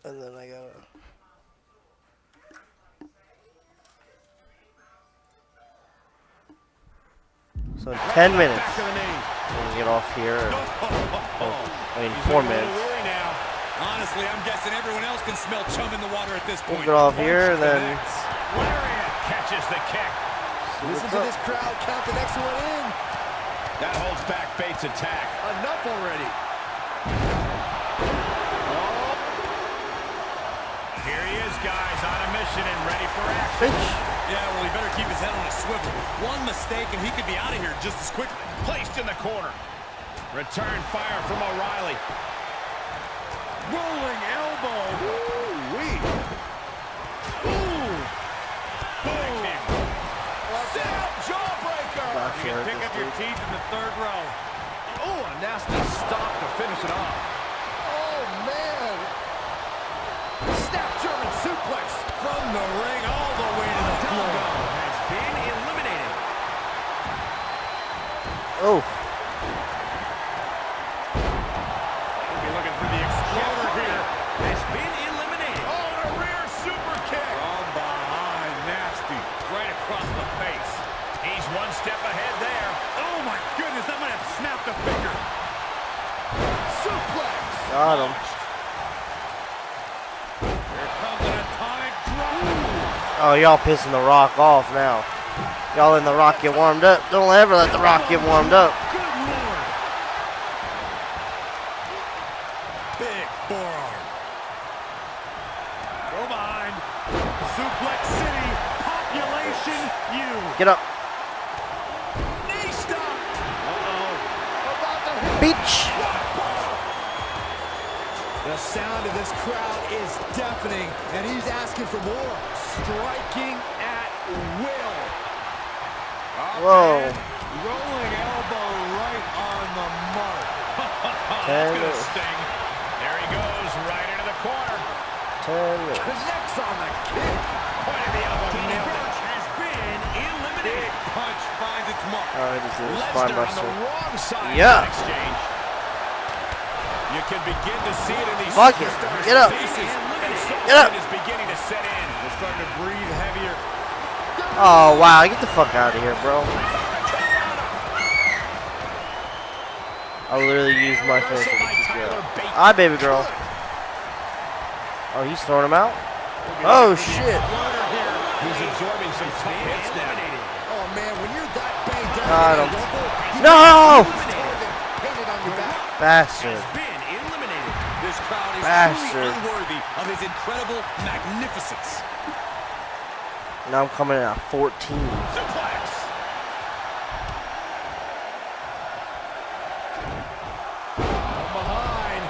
And then I gotta. So in 10 minutes, I'm gonna get off here. I mean, 4 minutes. Honestly, I'm guessing everyone else can smell chum in the water at this point. We'll get off here, then. Lariat catches the kick. Listen to this crowd count the next one in. That holds back Bates' attack. Enough already. Here he is, guys, on a mission and ready for action. Yeah, well, he better keep his head on a swivel. One mistake and he could be out of here just as quickly. Placed in the corner. Return fire from O'Reilly. Rolling elbow. Ooh-wee. Ooh. Boom. Down jawbreaker. You can pick up your teeth in the third row. Oh, a nasty stop to finish it off. Oh, man. Snap German suplex. From the ring all the way to the floor. Has been eliminated. Oh. We'll be looking for the exploder here. Has been eliminated. Oh, a rear super kick. From behind, nasty. Right across the face. He's one step ahead there. Oh, my goodness, that might have snapped a finger. Suplex. Got him. Here comes an atomic drop. Oh, y'all pissing the Rock off now. Y'all in the Rock get warmed up. Don't ever let the Rock get warmed up. Good Lord. Big forearm. Go behind. Suplex City. Population U. Get up. Knee stop. About to hit. Beach. The sound of this crowd is deafening, and he's asking for more. Striking at will. Whoa. Rolling elbow right on the mark. That's gonna sting. There he goes, right into the corner. 10 minutes. Connects on the kick. Point of the elbow, nailed it. Has been eliminated. Big punch finds its mark. Alright, this is a Lesnar spine on the buster. wrong side Yeah. of the exchange. You can begin to see it in these Fuck it. superstars' Get up. faces, and Get up. something is beginning to set in. They're starting to breathe heavier. Oh, wow. Get the fuck out of here, bro. I literally used my face. Hi, baby girl. Oh, he's throwing him out? Oh, shit. He's absorbing some tough hits now. Oh, man, when you're that banged up, Got him. you No! painted on your back. Bastard. Been eliminated. This crowd is Bastard. truly unworthy of his incredible magnificence. Now I'm coming in at 14. Suplex. From behind.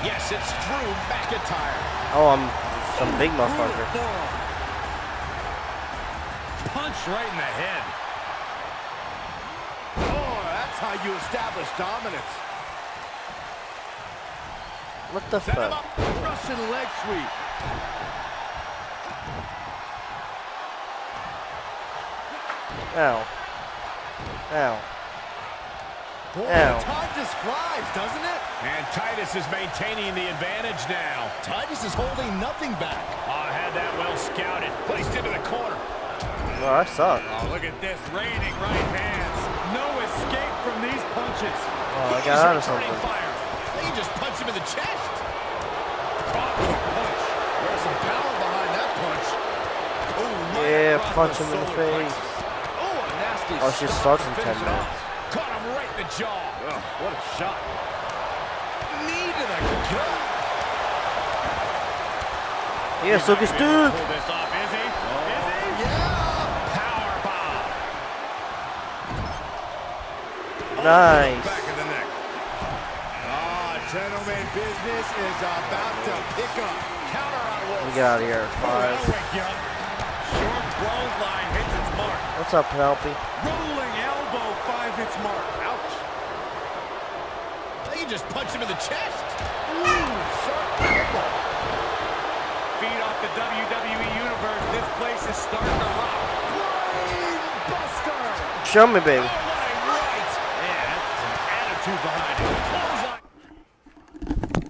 Yes, it's Drew McIntyre. Oh, I'm some big motherfucker. Punch right in the head. Oh, that's how you establish dominance. What the Set him fuck? up. Russian leg sweep. Ow. Ow. Boy, Ow. time just flies, doesn't it? And Titus is maintaining the advantage now. Titus is holding nothing back. Oh, had that well scouted. Placed into the corner. Oh, I suck. Oh, look at this. Raining right hands. No escape from these punches. Oh, I got out of something. Fire. He just punched him in the chest. Caught with a punch. There's some power behind that punch. Oh, Yeah, across punch him in the solar face. plexus. Oh, a nasty Oh, she shot starts to in finish 10 it off. minutes. Caught him right in the jaw. Ugh, what a shot. Knee to the gut. Yeah, so good, dude. Pull this off, is he? Is he? Yeah. Power bomb. Nice. Back of the neck. Ah, gentlemen, business is about to pick up. Counter on Let Wolf. me get out of here at 5. Short clothesline hits its mark. What's up, Penelope? Rolling elbow finds its mark. Ouch. You just punch him in the chest. Ooh, sharp elbow. Feed off the WWE Universe. This place is starting to rock. Brain buster. Show me, baby. Oh, what a right. Yeah, that's some attitude behind it. Clothesline.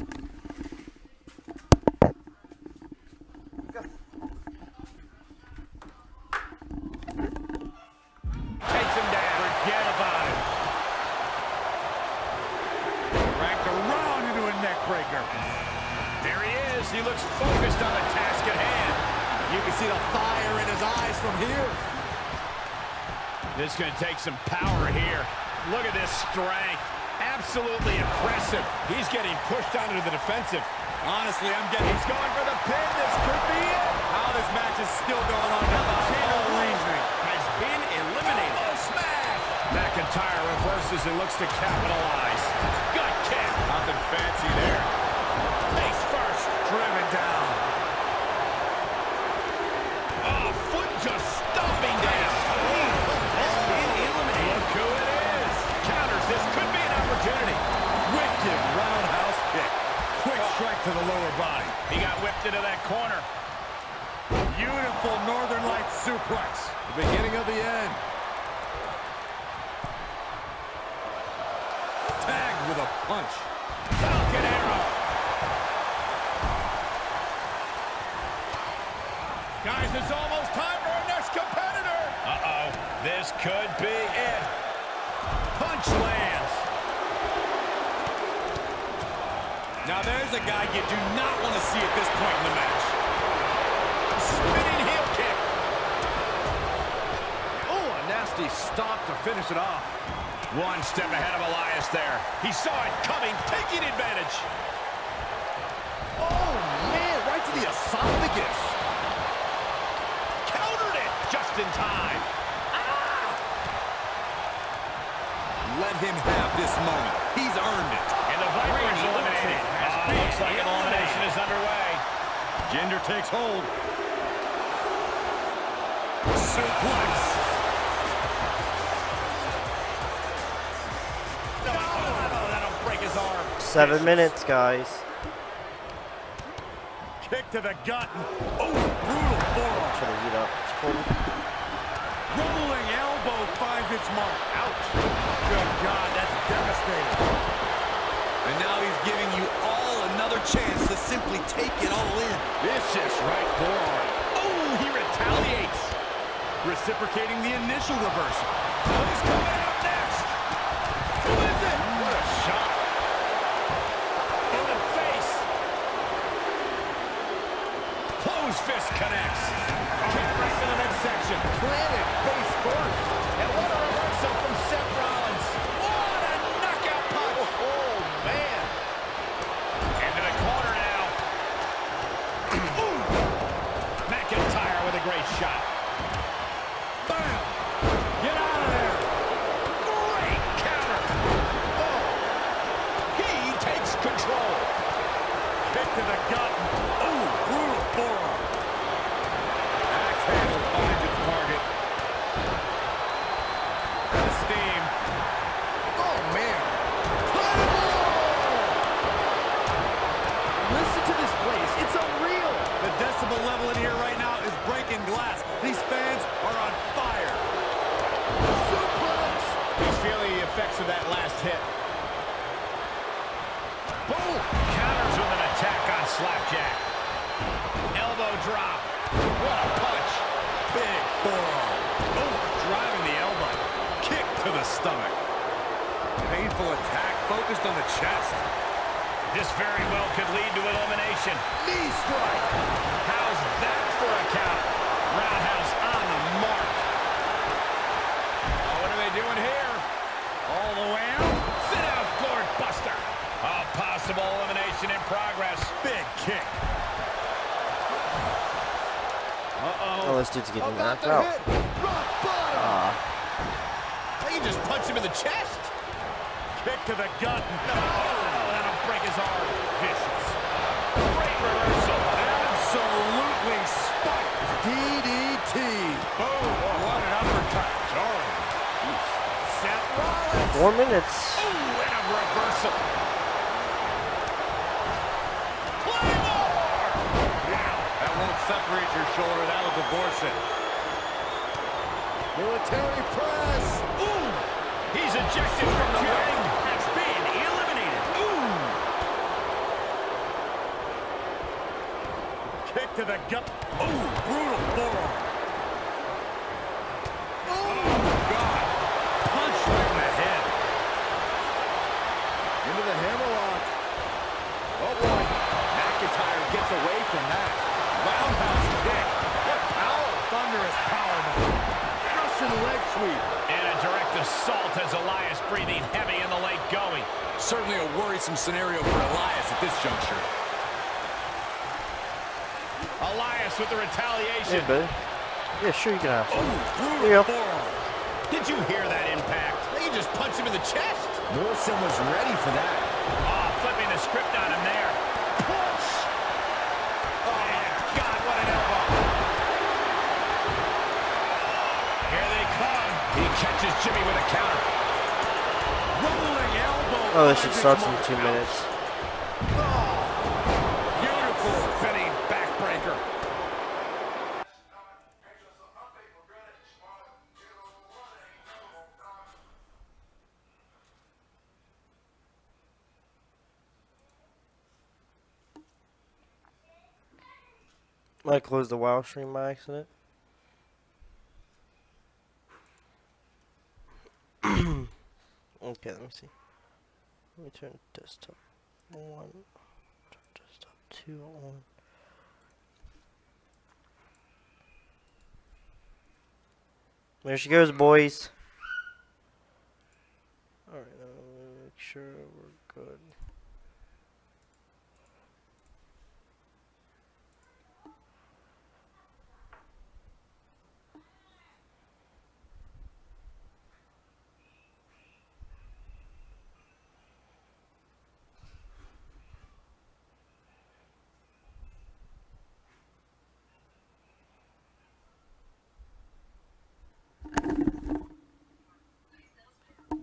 backbreaker. There he is. He looks focused on the task at hand. You can see the fire in his eyes from here. This is going to take some power here. Look at this strength. Absolutely impressive. He's getting pushed down into the defensive. Honestly, he's going for the pin. This could be it. How this match is still going on now. The chain arrangement has been eliminated. Oh, smash! McIntyre reverses and looks to capitalize. Gut kick. Nothing fancy there. Face first. Driven down. Oh, foot just stomping down. Has been eliminated. Look who it is. Counters. This could be an opportunity. Wicked roundhouse kick. Quick strike to the lower body. He got whipped into that corner. Beautiful Northern Lights suplex. The beginning of the end. Tagged with a punch. Falcon arrow. Guys, it's almost time for our next competitor. Uh-oh. This could be it. Punch lands. Now there's a guy you do not want to see at this point in the match. Spinning heel kick. Oh, a nasty stop to finish it off. One step ahead of Elias there. He saw it coming, taking advantage. Oh, man, right to the esophagus. Countered it just in time. Let him have this moment. He's earned it. And the Viper's eliminated. Looks like an elimination is underway. Jinder takes hold. Suplex. Oh, that'll break his arm. 7 minutes, guys. Kick to the gut. Oh, brutal forearm. Trying to heat up. It's cold. Rolling elbow finds its mark. Ouch. Good God, that's devastating. And now he's giving you all another chance to simply take it all in. Vicious right forearm. Oh, he retaliates. Reciprocating the initial reversal. Who's coming out next? Who is it? What a shot. In the face. Close fist connects. Kick right to the midsection. Planted face first. And what a reversal from Seth Rollins. What a knockout punch. Oh, man. Into the corner now. Ooh. McIntyre with a great shot. Bam. Get out of there. Great counter. Oh. He takes control. Kick to the gut. Oh, brutal forearm. Axe handle finds its target. The steam. Oh, man. Listen to this place. It's unreal. The decibel level in here right now is breaking glass. These fans are on fire. Suplex. He's feeling the effects of that last hit. Boom. Counters with an attack on Slapjack. Elbow drop. What a punch. Big forearm. Oh, driving the elbow. Kick to the stomach. Painful attack focused on the chest. This very well could lead to elimination. Knee strike. How's that for a count? Roundhouse on the mark. Oh, what are they doing here? All the way out. Sit out, Gourd Buster. A possible elimination in progress. Big kick. Oh, this dude's getting About knocked to out. hit. Rock bottom. He just punched him in the chest. Kick to the gut. No, that'll break his arm. Vicious. Great reversal. Absolutely spiked. DDT. Boom. What an uppercut. Jarring. Seth Rollins. 4 minutes. Ooh, and a reversal. Claymore. Wow. That won't separate your shoulder. That'll divorce it. Military press. Ooh. He's ejected from the ring. Has been eliminated. Ooh. Kick to the gut. Ooh, brutal forearm. Oh, God. Punch right in the head. Into the hammerlock. from that. Roundhouse kick. What power. Thunderous power bomb. Russian leg sweep. And a direct assault as Elias breathing heavy in the late going. Certainly a worrisome scenario for Elias at this juncture. Elias with the retaliation. Hey, buddy. Yeah, sure you can have some. Brutal Here you go. forearm. Did you hear that impact? They just punched him in the chest. Morrison was ready for that. Oh, flipping the script on him there. Push. Oh, my God, what an elbow. Here they come. He catches Jimmy with a counter. Rolling elbow. Oh, this should start in 2 minutes. Beautiful spinning backbreaker. I closed the WoW stream by accident. Okay, let me see. Let me turn desktop 1, turn desktop 2 on. There she goes, boys. Alright, now let me make sure we're good.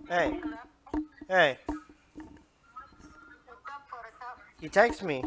Hey. Hey. You text me.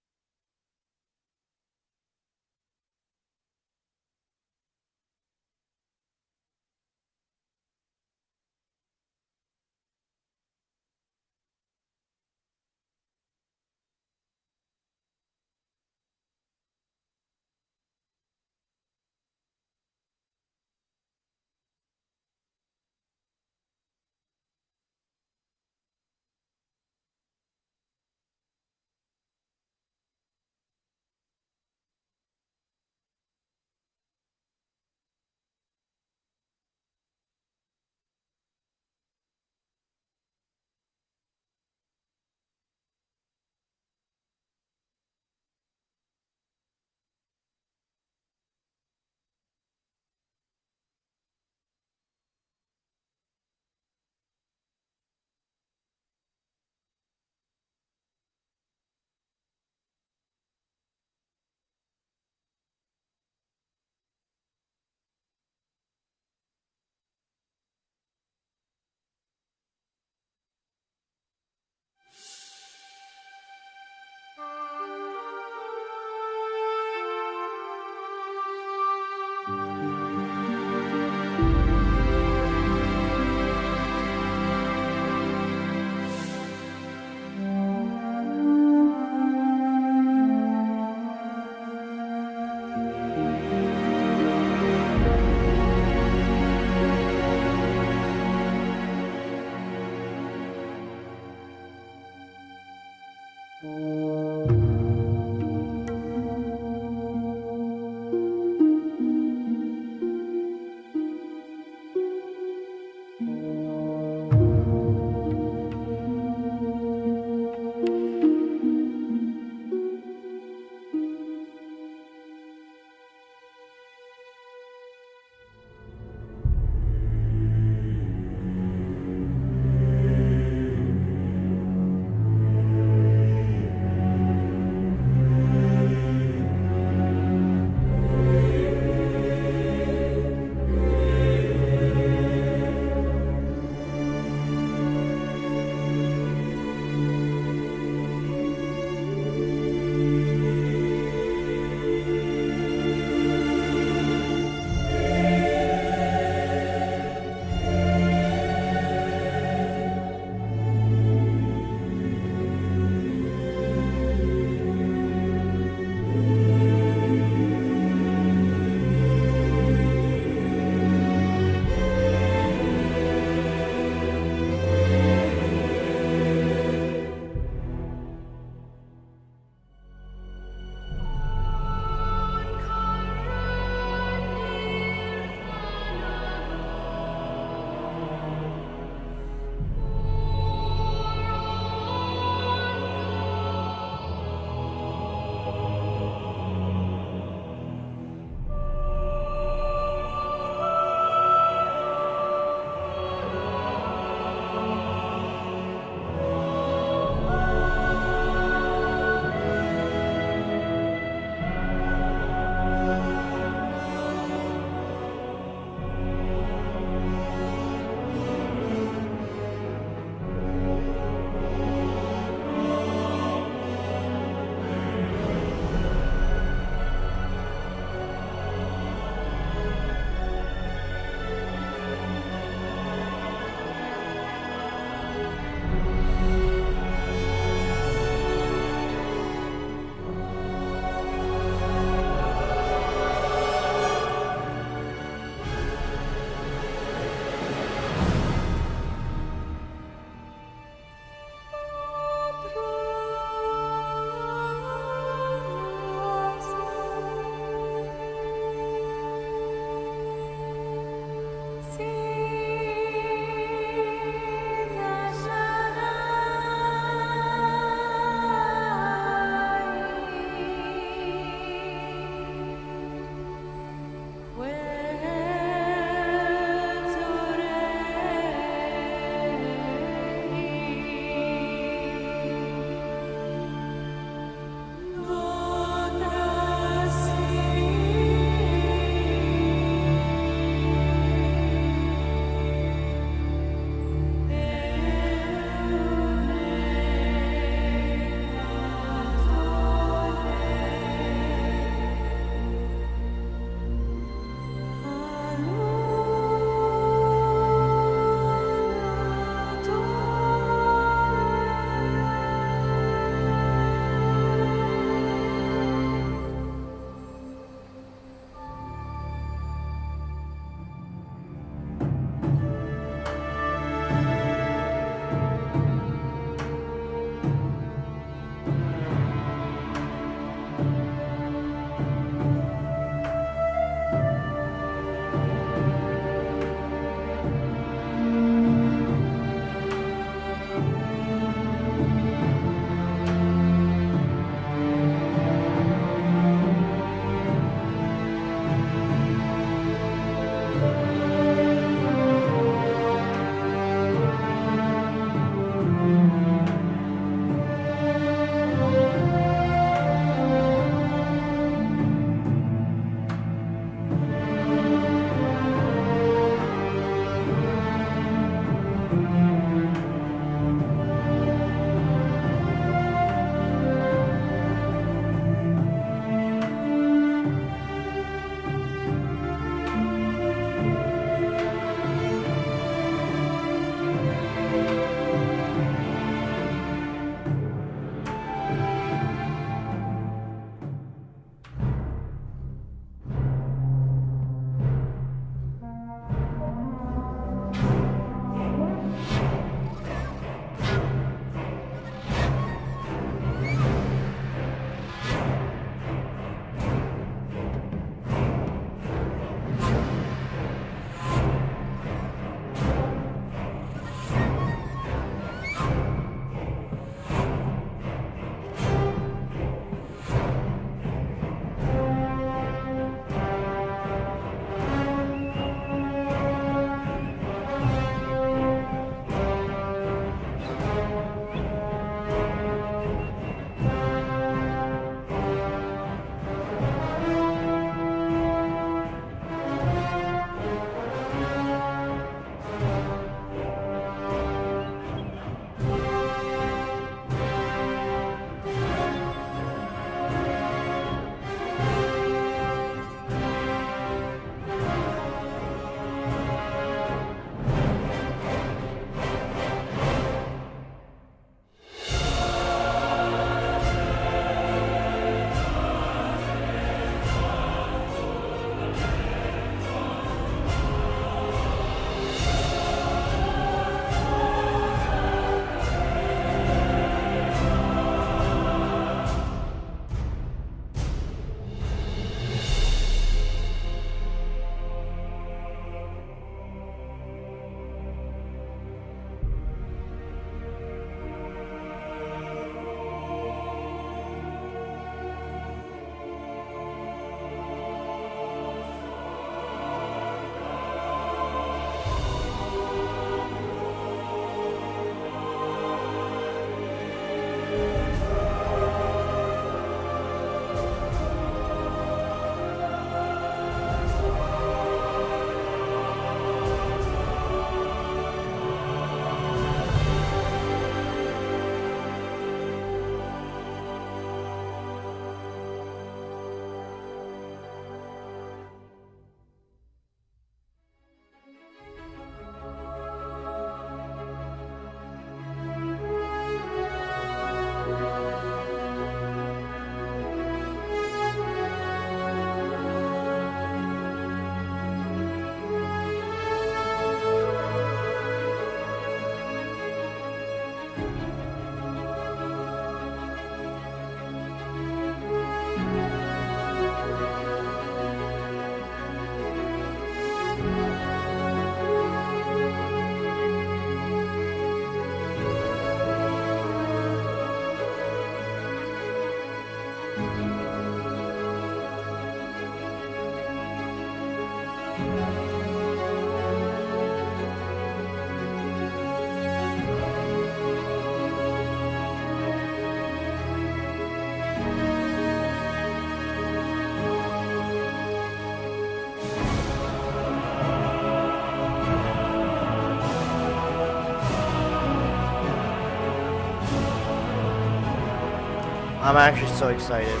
I'm actually so excited.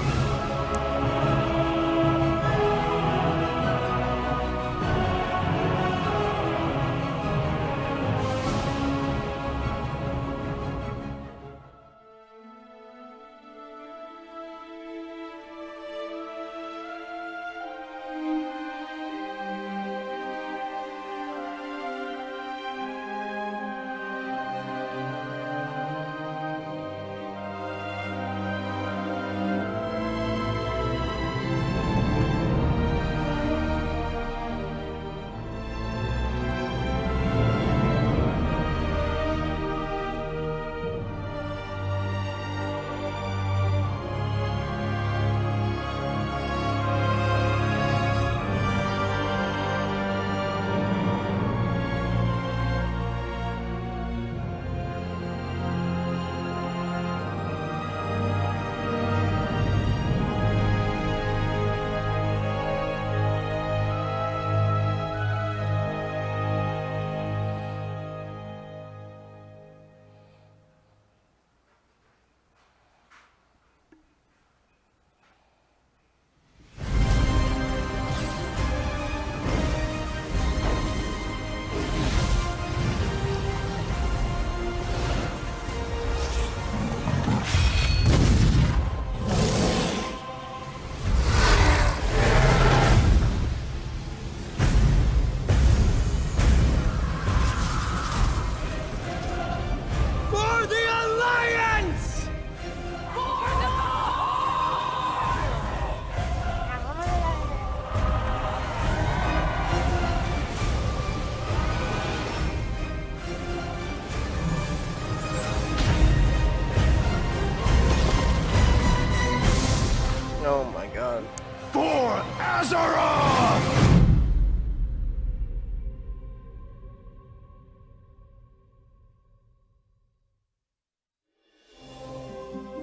Oh my god. For Azeroth!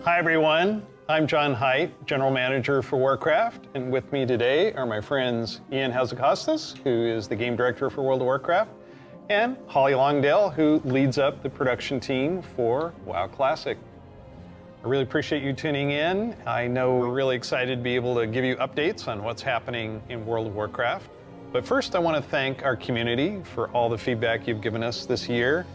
Hi everyone, I'm John Haidt, General Manager for Warcraft, and with me today are my friends Ian Hazacostas, who is the Game Director for World of Warcraft, and Holly Longdale, who leads up the production team for WoW Classic. I really appreciate you tuning in. I know we're really excited to be able to give you updates on what's happening in World of Warcraft. But first I want to thank our community for all the feedback you've given us this year,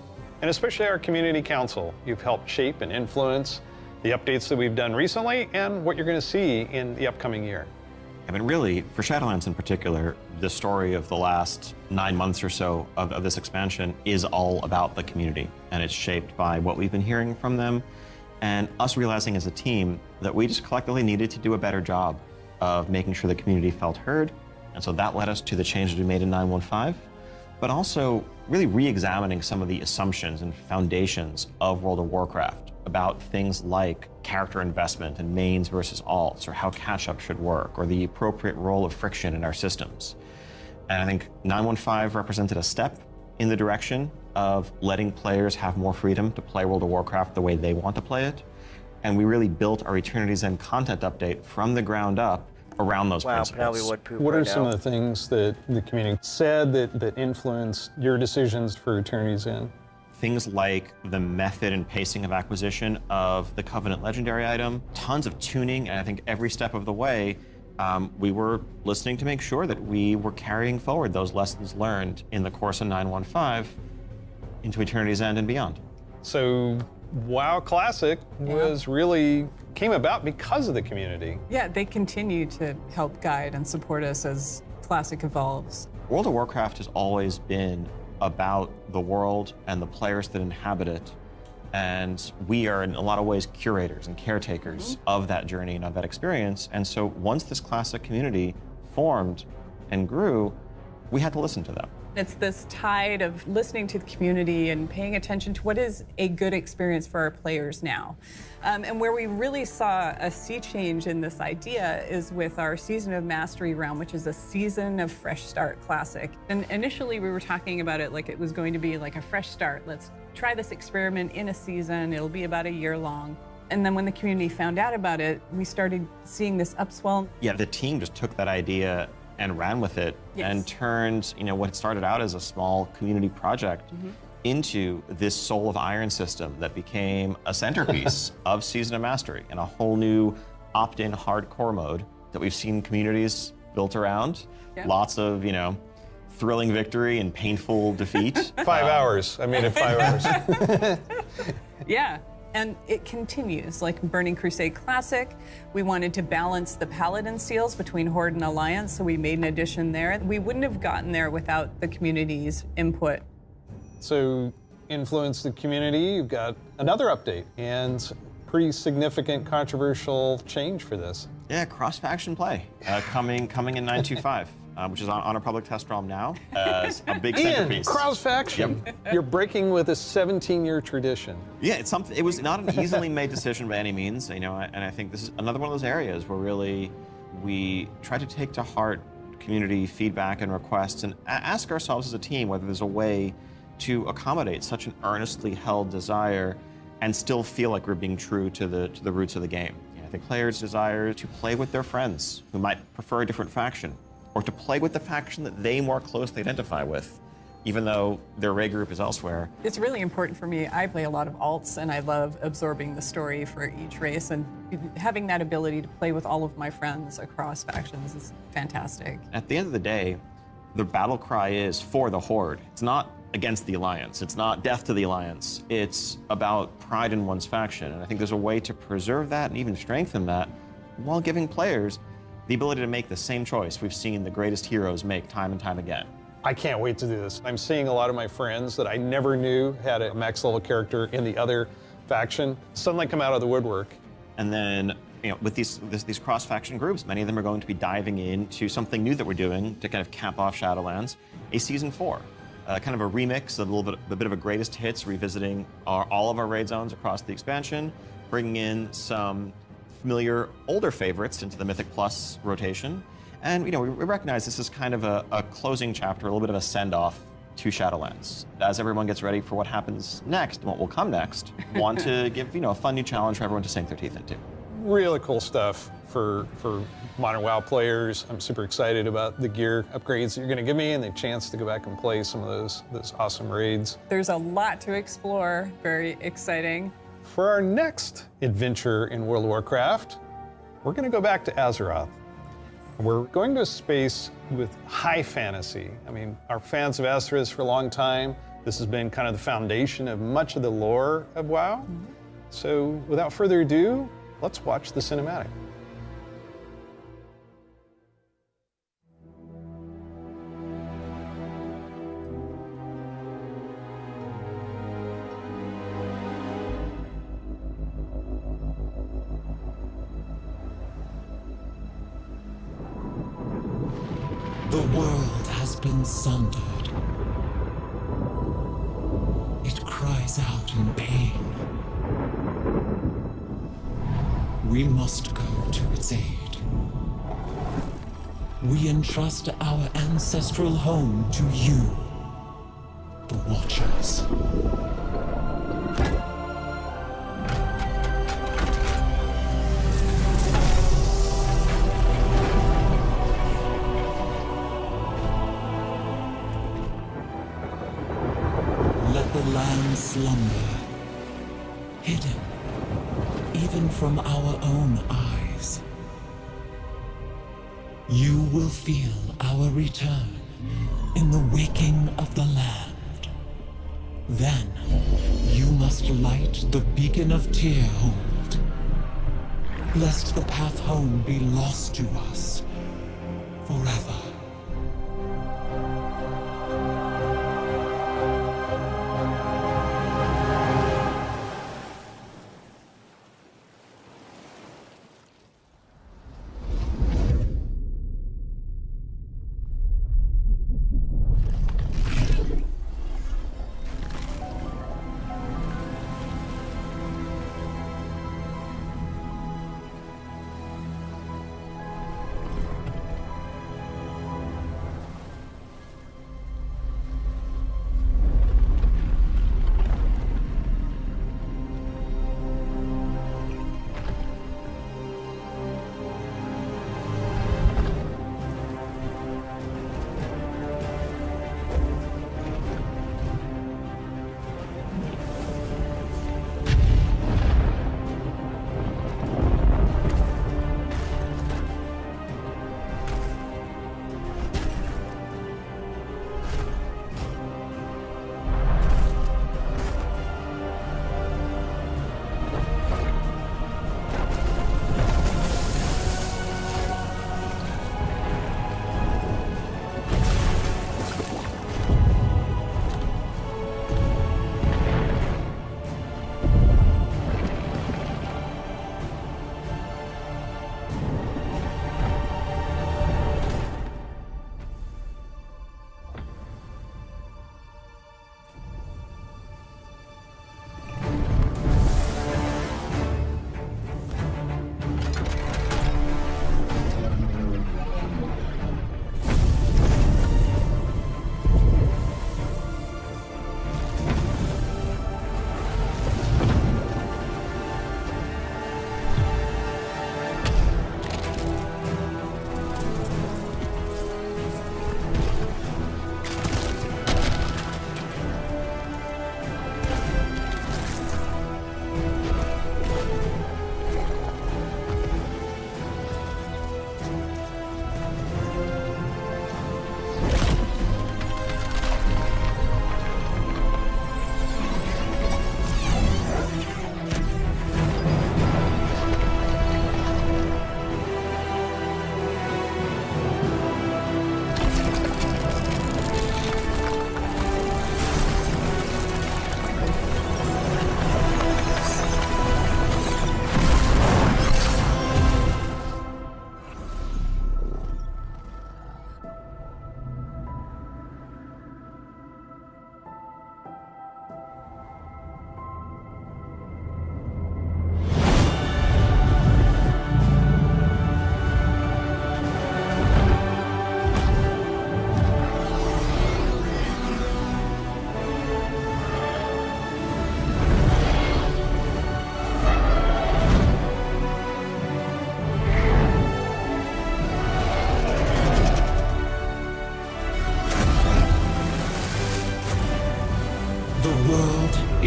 and especially our Community Council. You've helped shape and influence the updates that we've done recently and what you're going to see in the upcoming year. I mean, really, for Shadowlands in particular, the story of the last 9 months or so of this expansion is all about the community, and it's shaped by what we've been hearing from them, and us realizing as a team that we just collectively needed to do a better job of making sure the community felt heard, and so that led us to the changes we made in 9.1.5, but also really re-examining some of the assumptions and foundations of World of Warcraft about things like character investment and mains versus alts, or how catch-up should work, or the appropriate role of friction in our systems. And I think 9.1.5 represented a step in the direction of letting players have more freedom to play World of Warcraft the way they want to play it. And we really built our Eternity's End content update from the ground up around those principles. Wow, Penelope would poop What right are some now. of the things that the community said that influenced your decisions for Eternity's End? Things like the method and pacing of acquisition of the Covenant Legendary item, tons of tuning, and I think every step of the way, we were listening to make sure that we were carrying forward those lessons learned in the course of 9.1.5 into Eternity's End and beyond. So WoW Classic came about because of the community. Yeah, they continue to help guide and support us as Classic evolves. World of Warcraft has always been about the world and the players that inhabit it. And we are in a lot of ways curators and caretakers of that journey and of that experience. And so once this Classic community formed and grew, we had to listen to them. It's this tide of listening to the community and paying attention to what is a good experience for our players now. And where we really saw a sea change in this idea is with our Season of Mastery round, which is a Season of Fresh Start Classic. And initially we were talking about it like it was going to be like a fresh start. Let's try this experiment in a season. It'll be about a year long. And then when the community found out about it, we started seeing this upswell. Yeah, the team just took that idea and ran with it and turned, what had started out as a small community project into this Soul of Iron system that became a centerpiece of Season of Mastery and a whole new opt-in hardcore mode that we've seen communities built around. Lots of, thrilling victory and painful defeat. 5 hours. I made it 5 hours. Yeah. And it continues, like Burning Crusade Classic. We wanted to balance the Paladin seals between Horde and Alliance, so we made an addition there. We wouldn't have gotten there without the community's input. So, influence the community, you've got another update and pretty significant controversial change for this. Yeah, cross-faction play coming in 925. Which is on a public test ROM now as a big centerpiece. Cross-faction. Yep. You're breaking with a 17-year tradition. Yeah, it's something. It was not an easily made decision by any means, and I think this is another one of those areas where really we try to take to heart community feedback and requests and ask ourselves as a team whether there's a way to accommodate such an earnestly held desire and still feel like we're being true to the roots of the game. I think players desire to play with their friends who might prefer a different faction, or to play with the faction that they more closely identify with, even though their raid group is elsewhere. It's really important for me. I play a lot of alts, and I love absorbing the story for each race, and having that ability to play with all of my friends across factions is fantastic. At the end of the day, the battle cry is for the Horde. It's not against the Alliance. It's not death to the Alliance. It's about pride in one's faction, and I think there's a way to preserve that and even strengthen that while giving players the ability to make the same choice we've seen the greatest heroes make time and time again. I can't wait to do this. I'm seeing a lot of my friends that I never knew had a max level character in the other faction suddenly come out of the woodwork. And then, with these cross-faction groups, many of them are going to be diving into something new that we're doing to kind of cap off Shadowlands, a Season 4. Kind of a remix, a bit of a greatest hits, revisiting all of our raid zones across the expansion, bringing in some familiar older favorites into the Mythic Plus rotation. And we recognize this is kind of a closing chapter, a little bit of a send-off to Shadowlands. As everyone gets ready for what happens next, what will come next, want to give a fun new challenge for everyone to sink their teeth into. Really cool stuff for Modern WoW players. I'm super excited about the gear upgrades that you're going to give me and the chance to go back and play some of those awesome raids. There's a lot to explore. Very exciting. For our next adventure in World of Warcraft, we're going to go back to Azeroth. We're going to a space with high fantasy. I mean, our fans of Azeroth for a long time. This has been kind of the foundation of much of the lore of WoW. So without further ado, let's watch the cinematic. The world has been sundered. It cries out in pain. We must go to its aid. We entrust our ancestral home to you, the Watchers. Slumber, hidden, even from our own eyes. You will feel our return in the waking of the land. Then, you must light the beacon of Tearhold, lest the path home be lost to us forever.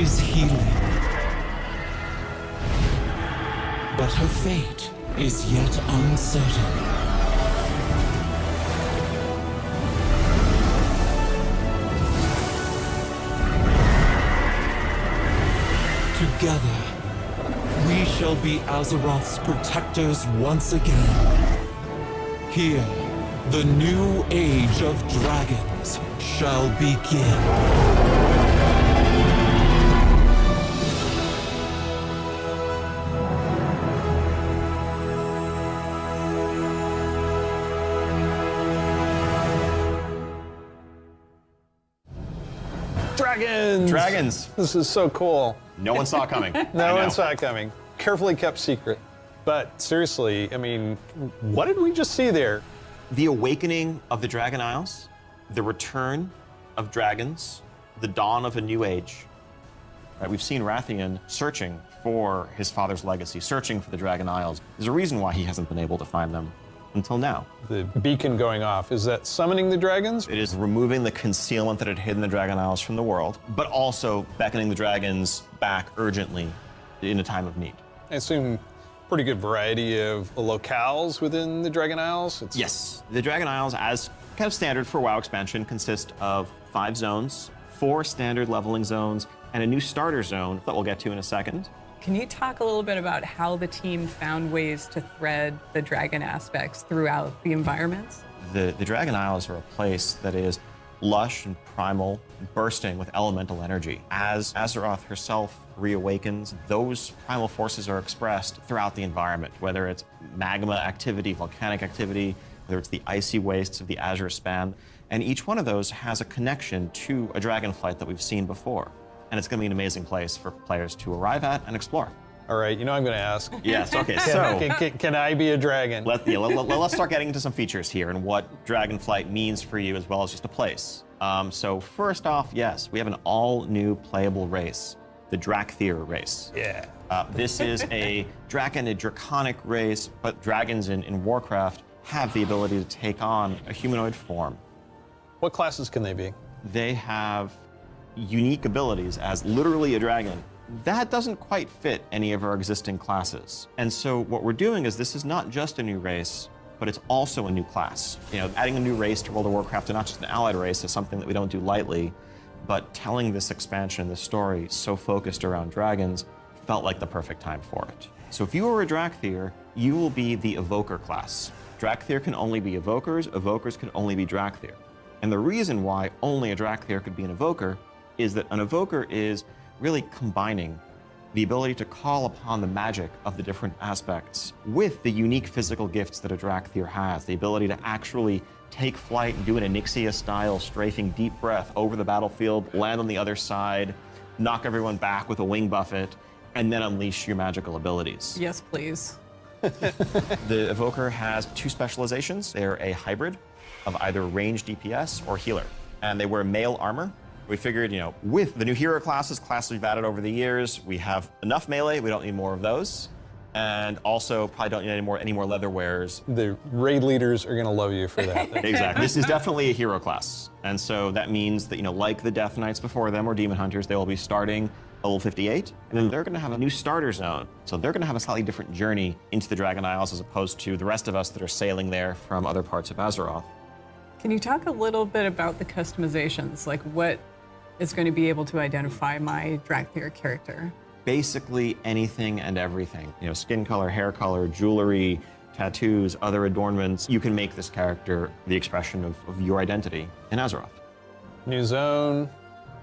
is healing. But her fate is yet uncertain. Together, we shall be Azeroth's protectors once again. Here, the new age of dragons shall begin. Dragons! Dragons. This is so cool. No one saw it coming. No one saw it coming. Carefully kept secret. But seriously, I mean, what did we just see there? The awakening of the Dragon Isles, the return of dragons, the dawn of a new age. Right, we've seen Rathian searching for his father's legacy, searching for the Dragon Isles. There's a reason why he hasn't been able to find them until now. The beacon going off, is that summoning the dragons? It is removing the concealment that had hidden the Dragon Isles from the world, but also beckoning the dragons back urgently in a time of need. I assume pretty good variety of locales within the Dragon Isles? Yes. The Dragon Isles, as kind of standard for WoW expansion, consist of 5 zones, 4 standard leveling zones, and a new starter zone that we'll get to in a second. Can you talk a little bit about how the team found ways to thread the dragon aspects throughout the environments? The Dragon Isles are a place that is lush and primal, bursting with elemental energy. As Azeroth herself reawakens, those primal forces are expressed throughout the environment, whether it's magma activity, volcanic activity, whether it's the icy wastes of the Azure Span, and each one of those has a connection to a dragonflight that we've seen before. And it's going to be an amazing place for players to arrive at and explore. All right, you know I'm going to ask. Yes, okay, so Can I be a dragon? let's start getting into some features here and what Dragonflight means for you as well as just a place. So first off, yes, we have an all-new playable race, the Drakthir race. Yeah. This is a Draken, a draconic race, but dragons in Warcraft have the ability to take on a humanoid form. What classes can they be? They have unique abilities as literally a dragon. That doesn't quite fit any of our existing classes. And so what we're doing is this is not just a new race, but it's also a new class. You know, adding a new race to World of Warcraft, and not just an allied race, is something that we don't do lightly, but telling this expansion, this story, so focused around dragons, felt like the perfect time for it. So if you are a Drakthir, you will be the Evoker class. Drakthir can only be Evokers, Evokers can only be Drakthir. And the reason why only a Drakthir could be an Evoker is that an Evoker is really combining the ability to call upon the magic of the different aspects with the unique physical gifts that a Drakthir has, the ability to actually take flight and do an Onyxia-style strafing deep breath over the battlefield, land on the other side, knock everyone back with a wing buffet, and then unleash your magical abilities. Yes, please. The Evoker has 2 specializations. They're a hybrid of either ranged DPS or healer, and they wear mail armor. We figured, you know, with the new hero classes we've added over the years, we have enough melee, we don't need more of those. And also probably don't need any more leather wearers. The raid leaders are gonna love you for that. Exactly. This is definitely a hero class. And so that means that, you know, like the Death Knights before them or Demon Hunters, they will be starting level 58, and then they're gonna have a new starter zone. So they're gonna have a slightly different journey into the Dragon Isles as opposed to the rest of us that are sailing there from other parts of Azeroth. Can you talk a little bit about the customizations? Like what is going to be able to identify my Drakthir character? Basically anything and everything. You know, skin color, hair color, jewelry, tattoos, other adornments. You can make this character the expression of your identity in Azeroth. New zone,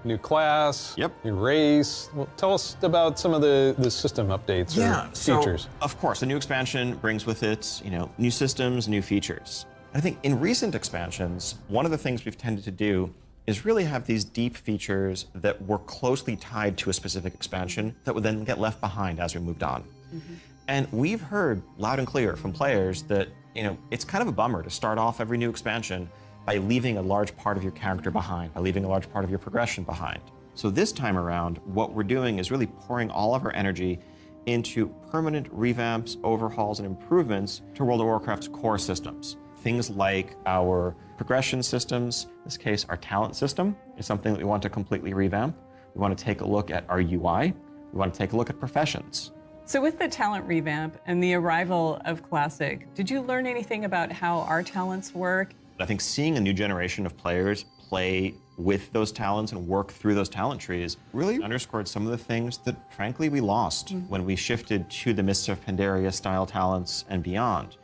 new class, Yep. new race. Well, tell us about some of the system updates or features. So, of course, the new expansion brings with it, you know, new systems, new features. I think in recent expansions, one of the things we've tended to do is really have these deep features that were closely tied to a specific expansion that would then get left behind as we moved on. Mm-hmm. And we've heard loud and clear from players that, you know, it's kind of a bummer to start off every new expansion by leaving a large part of your character behind, by leaving a large part of your progression behind. So this time around, what we're doing is really pouring all of our energy into permanent revamps, overhauls, and improvements to World of Warcraft's core systems. Things like our progression systems, in this case, our talent system is something that we want to completely revamp. We want to take a look at our UI. We want to take a look at professions. So with the talent revamp and the arrival of Classic, did you learn anything about how our talents work? I think seeing a new generation of players play with those talents and work through those talent trees really underscored some of the things that, frankly, we lost when we shifted to the Mists of Pandaria style talents and beyond.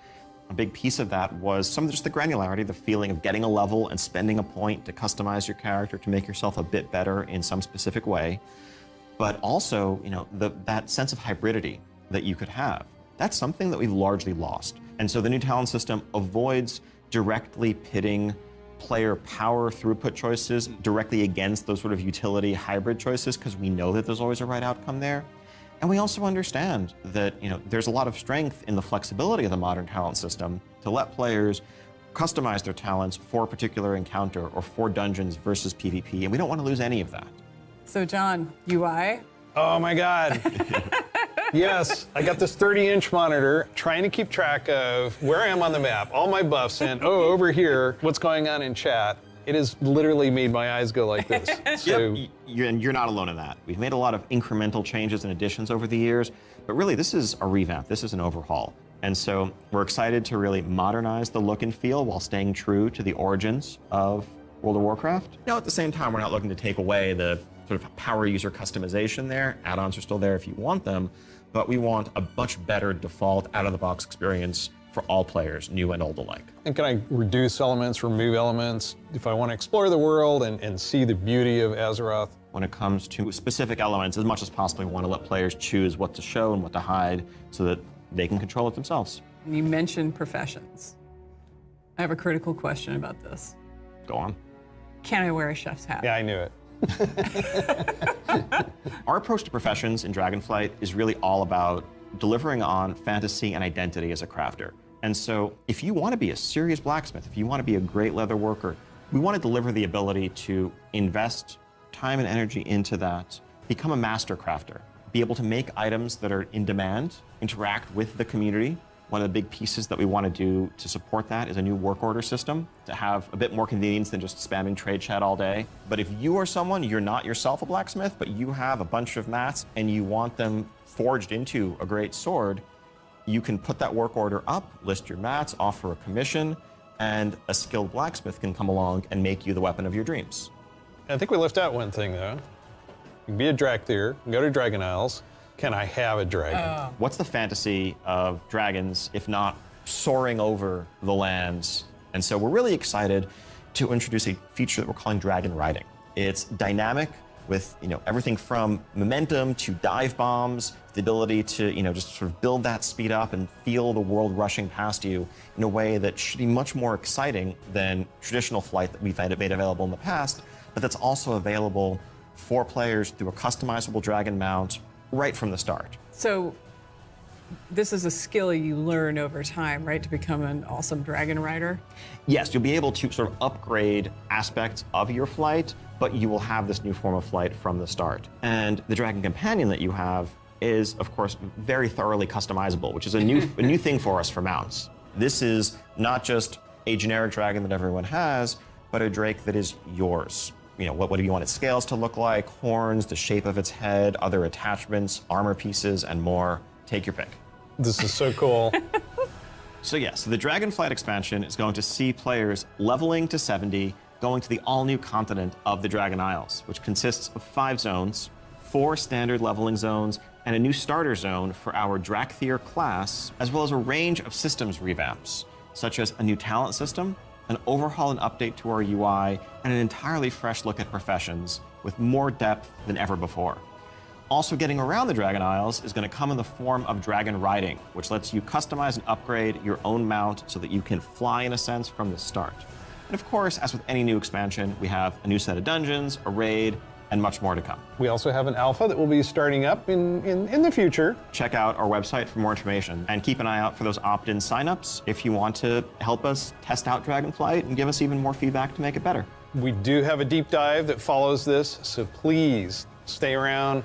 A big piece of that was some of just the granularity, the feeling of getting a level and spending a point to customize your character to make yourself a bit better in some specific way. But also, that sense of hybridity that you could have. That's something that we've largely lost. And so the new talent system avoids directly pitting player power throughput choices directly against those sort of utility hybrid choices, because we know that there's always a right outcome there. And we also understand that there's a lot of strength in the flexibility of the modern talent system to let players customize their talents for a particular encounter or for dungeons versus PvP, and we don't want to lose any of that. So John, UI? Oh my God. Yes, I got this 30-inch monitor trying to keep track of where I am on the map, all my buffs, and over here, what's going on in chat. It has literally made my eyes go like this. So, Yep, you're not alone in that. We've made a lot of incremental changes and additions over the years, but really this is a revamp, this is an overhaul. And so we're excited to really modernize the look and feel while staying true to the origins of World of Warcraft. Now, at the same time, we're not looking to take away the sort of power user customization there. Add-ons are still there if you want them, but we want a much better default out-of-the-box experience for all players, new and old alike. and can I reduce elements, remove elements, if I want to explore the world and see the beauty of Azeroth? When it comes to specific elements, as much as possible, we want to let players choose what to show and what to hide so that they can control it themselves. You mentioned professions. I have a critical question about this. Go on. Can I wear a chef's hat? Yeah, I knew it. Our approach to professions in Dragonflight is really all about delivering on fantasy and identity as a crafter. And so if you want to be a serious blacksmith, if you want to be a great leather worker, we want to deliver the ability to invest time and energy into that, become a master crafter, be able to make items that are in demand, interact with the community. One of the big pieces that we want to do to support that is a new work order system to have a bit more convenience than just spamming trade chat all day. But if you are someone, you're not yourself a blacksmith, but you have a bunch of mats and you want them forged into a great sword, you can put that work order up, list your mats, offer a commission, and a skilled blacksmith can come along and make you the weapon of your dreams. I think we left out one thing, though. You can be a Drakthir, go to Dragon Isles. Can I have a dragon? What's the fantasy of dragons if not soaring over the lands? And so we're really excited to introduce a feature that we're calling dragon riding. It's dynamic with everything from momentum to dive bombs, the ability to just sort of build that speed up and feel the world rushing past you in a way that should be much more exciting than traditional flight that we've made available in the past, but that's also available for players through a customizable dragon mount right from the start. So this is a skill you learn over time, right, to become an awesome dragon rider? Yes, you'll be able to sort of upgrade aspects of your flight, but you will have this new form of flight from the start. And the Dragon Companion that you have is, of course, very thoroughly customizable, which is a new thing for us for mounts. This is not just a generic dragon that everyone has, but a drake that is yours. What do you want its scales to look like, horns, the shape of its head, other attachments, armor pieces, and more. Take your pick. This is so cool. So the Dragonflight expansion is going to see players leveling to 70, going to the all-new continent of the Dragon Isles, which consists of 5 zones, 4 standard leveling zones, and a new starter zone for our Drakthir class, as well as a range of systems revamps, such as a new talent system, an overhaul and update to our UI, and an entirely fresh look at professions with more depth than ever before. Also getting around the Dragon Isles is going to come in the form of dragon riding, which lets you customize and upgrade your own mount so that you can fly in a sense from the start. And of course, as with any new expansion, we have a new set of dungeons, a raid, and much more to come. We also have an alpha that will be starting up in the future. Check out our website for more information and keep an eye out for those opt-in signups if you want to help us test out Dragonflight and give us even more feedback to make it better. We do have a deep dive that follows this, so please stay around.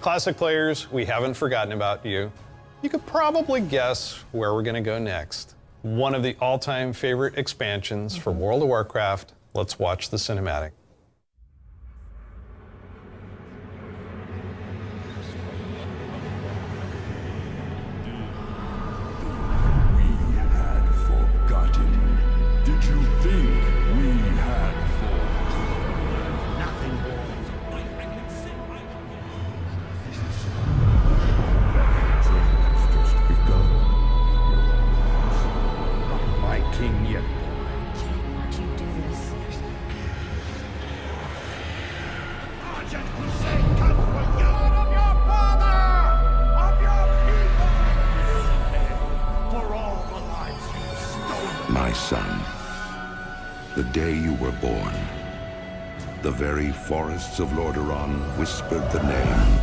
Classic players, we haven't forgotten about you. You could probably guess where we're going to go next. One of the all-time favorite expansions for World of Warcraft. Let's watch the cinematic. The day you were born, the very forests of Lordaeron whispered the name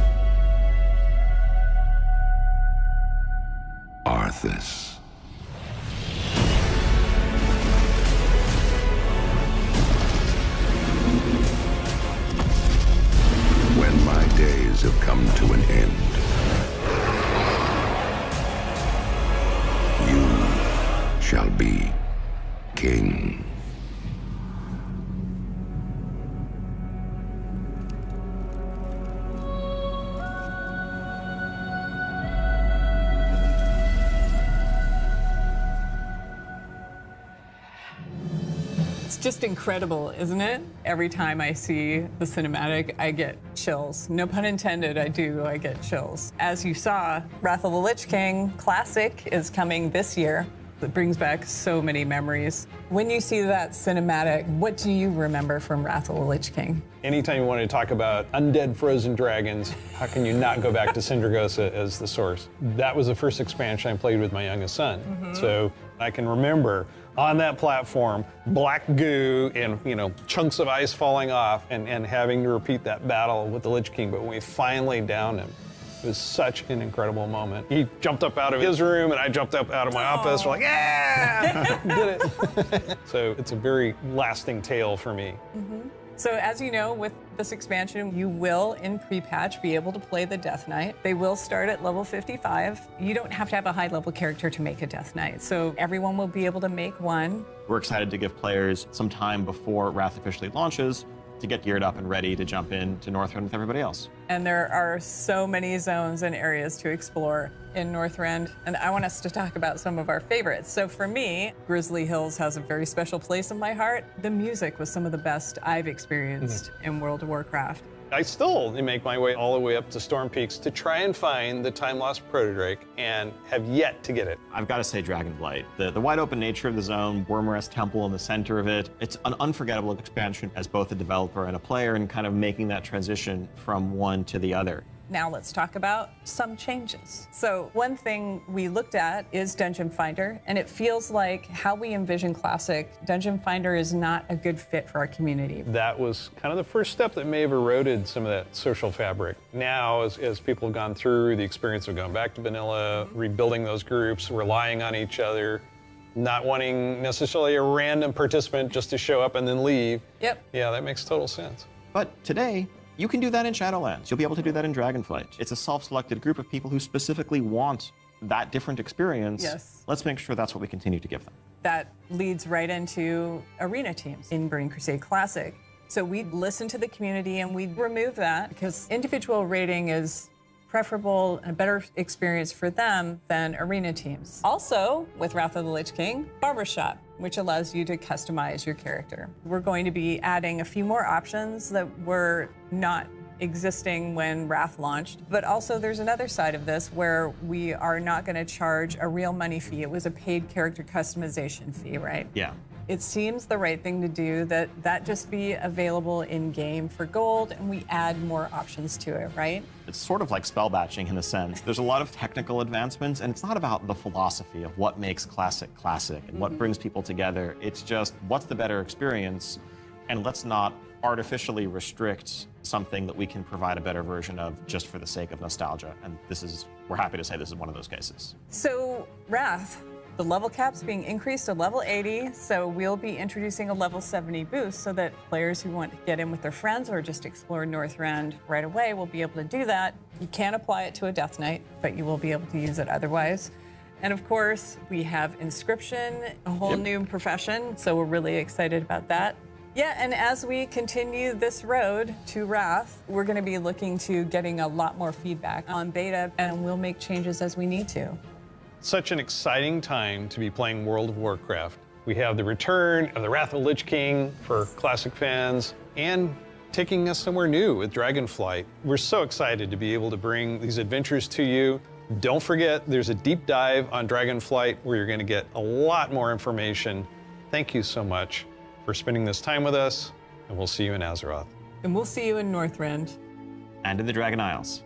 Arthas. When my days have come to an end, you shall be king. It's just incredible, isn't it? Every time I see the cinematic, I get chills. No pun intended, I get chills. As you saw, Wrath of the Lich King Classic is coming this year. It brings back so many memories. When you see that cinematic, what do you remember from Wrath of the Lich King? Anytime you want to talk about undead frozen dragons, how can you not go back to Sindragosa as the source? That was the first expansion I played with my youngest son. So I can remember on that platform, black goo and chunks of ice falling off and having to repeat that battle with the Lich King. But when we finally downed him, it was such an incredible moment. He jumped up out of his room and I jumped up out of my office. We're like, yeah, did it. So it's a very lasting tale for me. So as you know, with this expansion, you will, in pre-patch, be able to play the Death Knight. They will start at level 55. You don't have to have a high-level character to make a Death Knight, so everyone will be able to make one. We're excited to give players some time before Wrath officially launches to get geared up and ready to jump into Northrend with everybody else. And there are so many zones and areas to explore in Northrend, and I want us to talk about some of our favorites. So for me, Grizzly Hills has a very special place in my heart. The music was some of the best I've experienced in World of Warcraft. I still make my way all the way up to Storm Peaks to try and find the time-lost Protodrake and have yet to get it. I've got to say Dragonblight. The wide open nature of the zone, Wormrest Temple in the center of it, it's an unforgettable expansion as both a developer and a player and kind of making that transition from one to the other. Now let's talk about some changes. So one thing we looked at is Dungeon Finder, and it feels like how we envision Classic, Dungeon Finder is not a good fit for our community. That was kind of the first step that may have eroded some of that social fabric. Now, as people have gone through the experience of going back to vanilla, rebuilding those groups, relying on each other, not wanting necessarily a random participant just to show up and then leave. Yep. Yeah, that makes total sense. But today, you can do that in Shadowlands. You'll be able to do that in Dragonflight. It's a self-selected group of people who specifically want that different experience. Yes. Let's make sure that's what we continue to give them. That leads right into arena teams in Burning Crusade Classic. So we listen to the community and we remove that because individual rating is preferable and a better experience for them than arena teams. Also, with Wrath of the Lich King, Barbershop, which allows you to customize your character. We're going to be adding a few more options that were not existing when Wrath launched, but also there's another side of this where we are not going to charge a real money fee. It was a paid character customization fee, right? Yeah. It seems the right thing to do that just be available in-game for gold and we add more options to it, right? It's sort of like spell batching in a sense. There's a lot of technical advancements and it's not about the philosophy of what makes Classic classic and what brings people together. It's just what's the better experience, and let's not artificially restrict something that we can provide a better version of just for the sake of nostalgia. And we're happy to say this is one of those cases. So Wrath, the level cap's being increased to level 80, so we'll be introducing a level 70 boost so that players who want to get in with their friends or just explore Northrend right away will be able to do that. You can't apply it to a Death Knight, but you will be able to use it otherwise. And of course, we have Inscription, a whole new profession, so we're really excited about that. Yeah, and as we continue this road to Wrath, we're going to be looking to getting a lot more feedback on beta, and we'll make changes as we need to. Such an exciting time to be playing World of Warcraft. We have the return of the Wrath of the Lich King for Classic fans and taking us somewhere new with Dragonflight. We're so excited to be able to bring these adventures to you. Don't forget, there's a deep dive on Dragonflight where you're going to get a lot more information. Thank you so much for spending this time with us, and we'll see you in Azeroth. And we'll see you in Northrend. And in the Dragon Isles.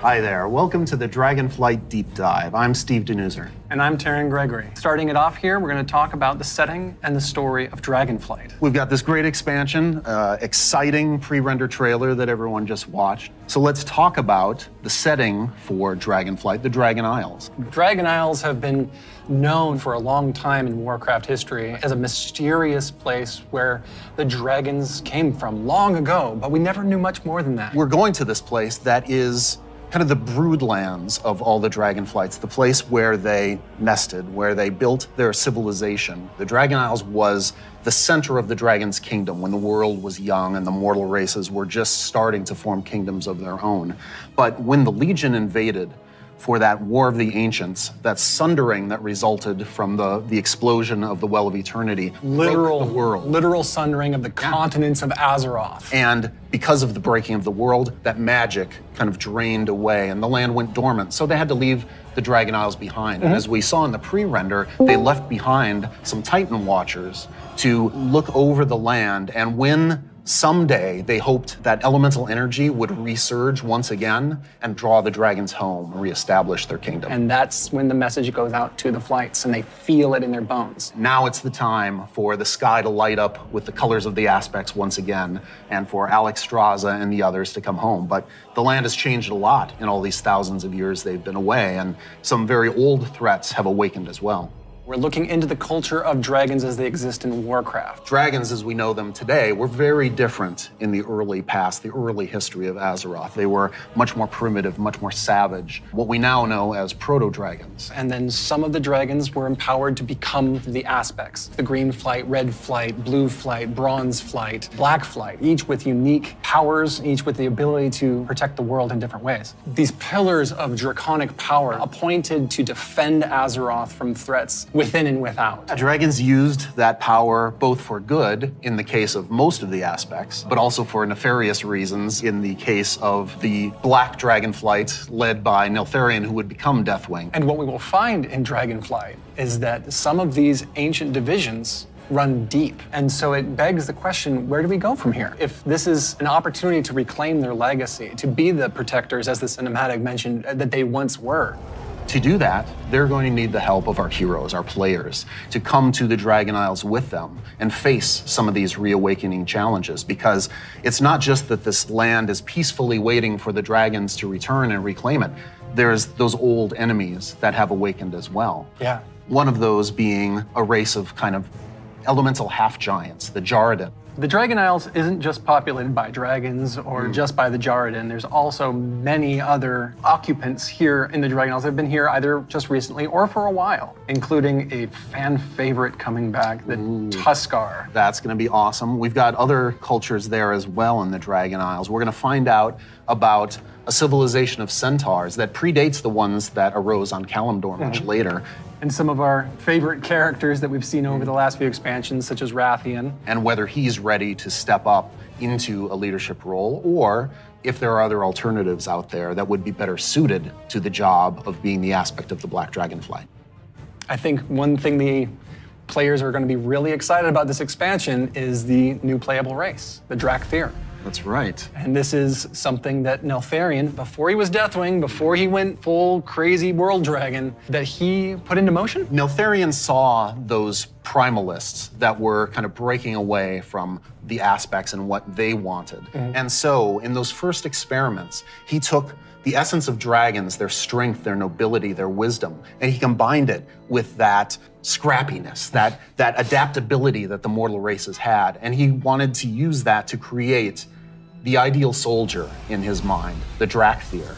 Hi there. Welcome to the Dragonflight Deep Dive. I'm Steve Denuser. And I'm Taryn Gregory. Starting it off here, we're going to talk about the setting and the story of Dragonflight. We've got this great expansion, exciting pre-render trailer that everyone just watched. So let's talk about the setting for Dragonflight, the Dragon Isles. Dragon Isles have been known for a long time in Warcraft history as a mysterious place where the dragons came from long ago, but we never knew much more than that. We're going to this place that is kind of the broodlands of all the Dragonflights, the place where they nested, where they built their civilization. The Dragon Isles was the center of the Dragon's kingdom when the world was young and the mortal races were just starting to form kingdoms of their own. But when the Legion invaded for that War of the Ancients, that sundering that resulted from the explosion of the Well of Eternity, broke the world. Literal sundering of the continents of Azeroth. And because of the breaking of the world, that magic kind of drained away and the land went dormant. So they had to leave the Dragon Isles behind. And as we saw in the pre-render, they left behind some Titan Watchers to look over the land. And when someday they hoped that elemental energy would resurge once again and draw the dragons home and reestablish their kingdom. And that's when the message goes out to the flights and they feel it in their bones. Now it's the time for the sky to light up with the colors of the aspects once again and for Alex Straza and the others to come home. But the land has changed a lot in all these thousands of years they've been away, and some very old threats have awakened as well. We're looking into the culture of dragons as they exist in Warcraft. Dragons, as we know them today, were very different in the early past, the early history of Azeroth. They were much more primitive, much more savage, what we now know as proto-dragons. And then some of the dragons were empowered to become the aspects. The green flight, red flight, blue flight, bronze flight, black flight, each with unique powers, each with the ability to protect the world in different ways. These pillars of draconic power appointed to defend Azeroth from threats within and without. Dragons used that power both for good, in the case of most of the aspects, but also for nefarious reasons in the case of the Black Dragonflight led by Neltharion, who would become Deathwing. And what we will find in Dragonflight is that some of these ancient divisions run deep. And so it begs the question, where do we go from here? If this is an opportunity to reclaim their legacy, to be the protectors, as the cinematic mentioned, that they once were. To do that, they're going to need the help of our heroes, our players, to come to the Dragon Isles with them and face some of these reawakening challenges, because it's not just that this land is peacefully waiting for the dragons to return and reclaim it. There's those old enemies that have awakened as well. Yeah. One of those being a race of kind of elemental half-giants, the Jarradin. The Dragon Isles isn't just populated by dragons or just by the Jarradin. There's also many other occupants here in the Dragon Isles that have been here either just recently or for a while, including a fan favorite coming back, the Tuskar. That's going to be awesome. We've got other cultures there as well in the Dragon Isles. We're going to find out about a civilization of centaurs that predates the ones that arose on Kalimdor much later. And some of our favorite characters that we've seen over the last few expansions, such as Rathian. And whether he's ready to step up into a leadership role, or if there are other alternatives out there that would be better suited to the job of being the aspect of the Black Dragonflight. I think one thing the players are going to be really excited about this expansion is the new playable race, the Drakthir. That's right. And this is something that Neltharion, before he was Deathwing, before he went full crazy world dragon, that he put into motion? Neltharion saw those primalists that were kind of breaking away from the aspects and what they wanted. And so in those first experiments, he took the essence of dragons, their strength, their nobility, their wisdom, and he combined it with that scrappiness, that adaptability that the mortal races had. And he wanted to use that to create the ideal soldier in his mind, the Drakthir.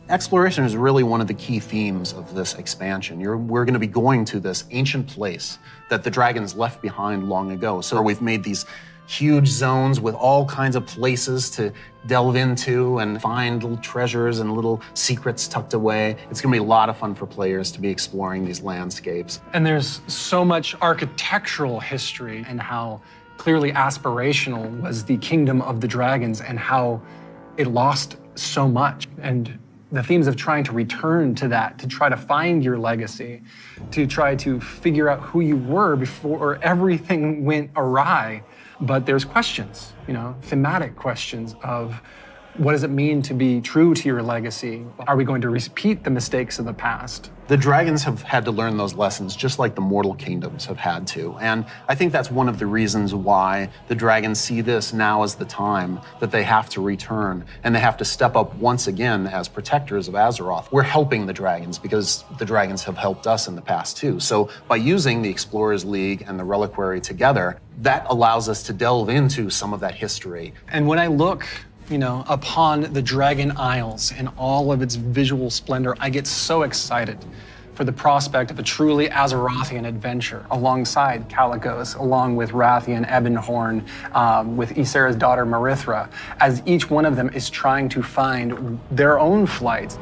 Exploration is really one of the key themes of this expansion. We're going to be going to this ancient place that the dragons left behind long ago. So we've made these huge zones with all kinds of places to delve into and find little treasures and little secrets tucked away. It's going to be a lot of fun for players to be exploring these landscapes. And there's so much architectural history and how clearly aspirational was the kingdom of the dragons and how it lost so much. And the themes of trying to return to that, to try to find your legacy, to try to figure out who you were before everything went awry. But there's questions, thematic questions of What does it mean to be true to your legacy? Are we going to repeat the mistakes of the past? The dragons have had to learn those lessons just like the mortal kingdoms have had to. And I think that's one of the reasons why the dragons see this now as the time that they have to return and they have to step up once again as protectors of Azeroth. We're helping the dragons because the dragons have helped us in the past too. So by using the Explorers League and the Reliquary together, that allows us to delve into some of that history. And when I look, upon the Dragon Isles and all of its visual splendor, I get so excited for the prospect of a truly Azerothian adventure alongside Kalecgos, along with Rathian, Ebonhorn, with Ysera's daughter Marithra, as each one of them is trying to find their own flight.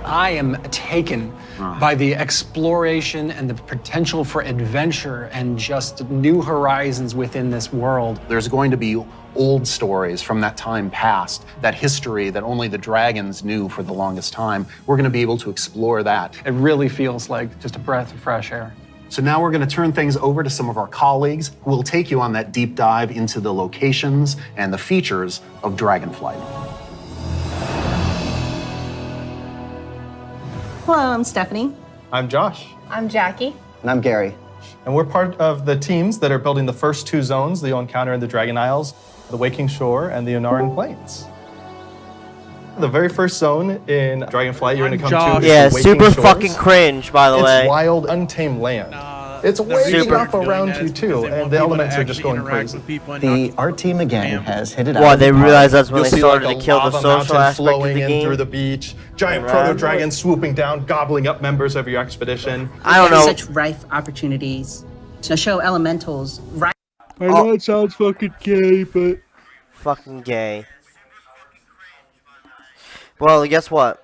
I am taken by the exploration and the potential for adventure and just new horizons within this world. There's going to be old stories from that time past, that history that only the dragons knew for the longest time. We're going to be able to explore that. It really feels like just a breath of fresh air. So now we're going to turn things over to some of our colleagues who will take you on that deep dive into the locations and the features of Dragonflight. Hello, I'm Stephanie. I'm Josh. I'm Jackie. And I'm Gary. And we're part of the teams that are building the first two zones that you'll encounter in the Dragon Isles, the Waking Shore and the Onaran Plains. The very first zone in Dragonflight you're going to come to is yeah, the Waking super Shores. fucking cringe, by the way. It's wild, untamed land. It's waking up around you too, and the elements are just going crazy. The art team again has hit it out. Well, they realized that's when You'll they see started like to kill the lava social mountain aspect of flowing the in game. through the beach, giant proto-dragons swooping down, gobbling up members of your expedition. I don't know. Such rife opportunities to show elementals right. I know it sounds fucking gay, but fucking gay. Well, guess what?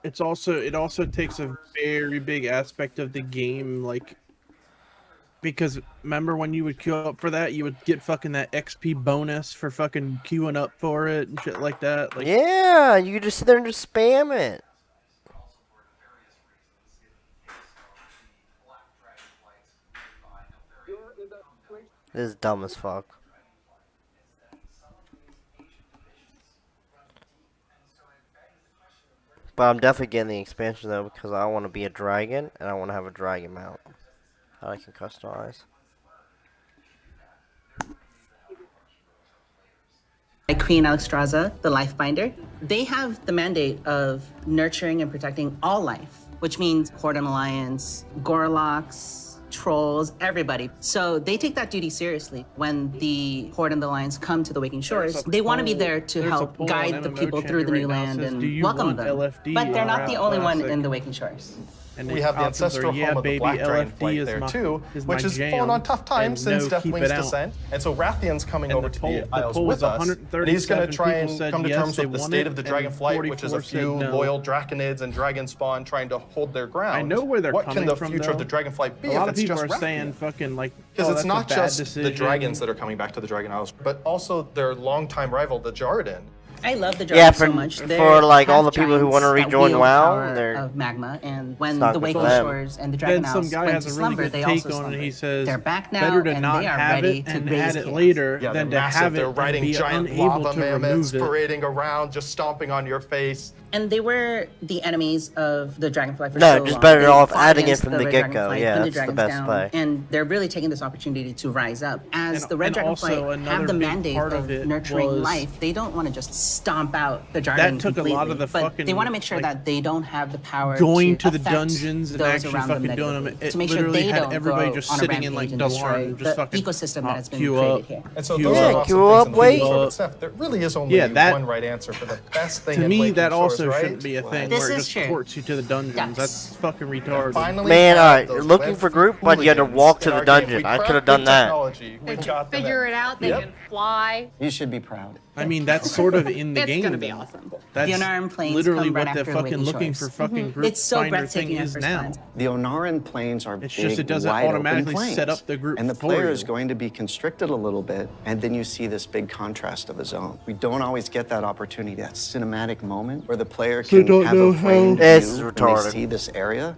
It also takes a very big aspect of the game, like, because remember when you would queue up for that, you would get fucking that XP bonus for fucking queuing up for it and shit like that. Like, yeah, you could just sit there and just spam it. This is dumb as fuck. But I'm definitely getting the expansion though because I want to be a dragon and I want to have a dragon mount that I can customize. Queen Alexstrasza, the Lifebinder. They have the mandate of nurturing and protecting all life, which means Horde and Alliance, Gorloks, trolls, everybody. So they take that duty seriously. When the Horde and the Alliance come to the Waking Shores, they want to be there to help guide the people through the new land and welcome them. But they're not the only one in the Waking Shores. And we have the ancestral home of the Black Dragonflight there too, which has fallen on tough times since Deathwing's descent. And so Rathian's coming over to the Isles with us, and he's going to try and come to terms with the state of the Dragonflight, which is a few loyal Draconids and Dragon Spawn trying to hold their ground. I know where they're what coming can the from, future of the Dragonflight be a lot if of it's people just are Rathian? saying fucking like, Because oh, it's that's not a bad just the decision. dragons that are coming back to the Dragon Isles, but also their longtime rival, the Jarden. I love the dragons so much. For like all the people who want to rejoin WoW, they're of magma, and when not the good for Waking them. Shores and the Dragon Then some Isles guy went has to a really slumber, good they take also on it. slumbered. He says, They're back now, better to and not they are have ready it to and raise add it chaos. later Yeah, than they're to massive. have it They're and riding be giant unable lava to mammoths remove it. parading around, just stomping on your face. And they were the enemies of the Dragonfly for No, so just long. better They off fought adding it against from the the Red get-go. Dragonfly, Yeah, pinned the that's the dragons best down, play. And they're really taking this opportunity to rise up. As the Red and also Dragonfly have another the big mandate part of of it nurturing was- life, they don't want to just stomp out the dragon That took a completely, lot of the but fucking, they want to make sure like, that they don't have the power going to the affect dungeons and those actually around them fucking doing them. negatively, It to make sure literally they had don't everybody go just on a sitting in like rampage and Dalarn, destroy just the fucking ecosystem that has been queue created up. here. And so Queue those up. are Yeah, lots queue of up, things wait. in the Stuff. There really is only one right answer for the best thing. To in me, Waking that Shores, also right? shouldn't be a thing This where it is just true. ports you to the dungeons. Yes. That's fucking retarded. Finally, Man, have alright, those you're looking for web group, but you had to hooligans walk to in the our game. dungeon. We I cracked could have the done that. technology. We got them Figure in. it out. They Yep. can fly. You should be proud. I mean, that's sort of in the It's game. gonna be though. awesome. That's The Onaran Plains literally come right what the after fucking Waking looking Shores. for fucking group It's so finder breathtaking thing at is first now. glance. The Onaran Plains are It's big, just it doesn't wide automatically open plains, set up the group and the for player you. is going to be constricted a little bit, and then you see this big contrast of a zone. We don't always get that opportunity, that cinematic moment where the player can don't have know a framed how- This view is when retarded. they see this area.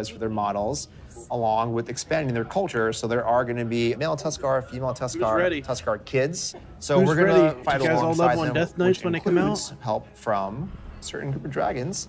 auras for their models, along with expanding their culture. So there are going to be male Tuskar, female Tuskar, Tuskar kids. So we're going to fight alongside them, Death Knights when they come out? help from a certain group of dragons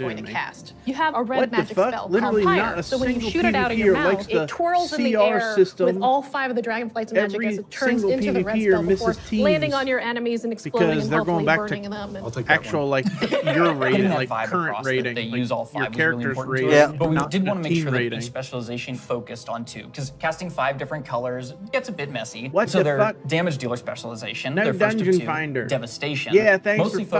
going to me. cast. You have a red What the magic fuck? spell Literally called not Pyre. a So when you single shoot it out of your PvPer mouth, likes the it twirls in the CR air system. with all 5 of the dragonflight's magic as it turns Every into the red single spell before PvPer misses landing teams on your enemies and exploding because and they're going hopefully back burning to them. actual like your rating, that like vibe current across rating, that they like use all your 5 was really character's important to rating, us. But we not did want the to make team sure that rating. each specialization focused on 2, because casting 5 different colors gets a bit messy. What so the their fuck? damage dealer specialization, No their first of dungeon 2, finder. devastation. Yeah, thanks mostly for